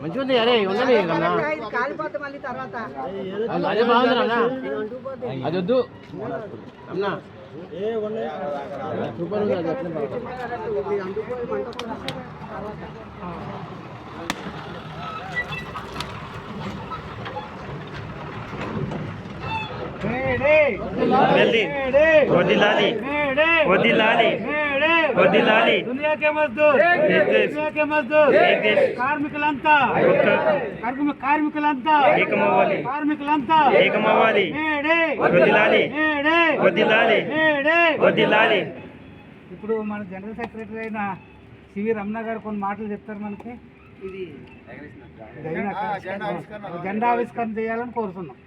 మంచిగా ఉంది. అరే ఉన్నది అదే బాగుంది అన్న. అది వద్దు అన్నా, సూపర్ ఉంది. అది ఎట్లా दुनिया के मजदूर కార్మికులంతా ఇప్పుడు మన జనరల్ సెక్రటరీ అయిన సివి రమణ గారు కొన్ని మాటలు చెప్తారు. మనకి ఇది జెండా ఆవిష్కరణ చేయాలని కోరుతున్నాం.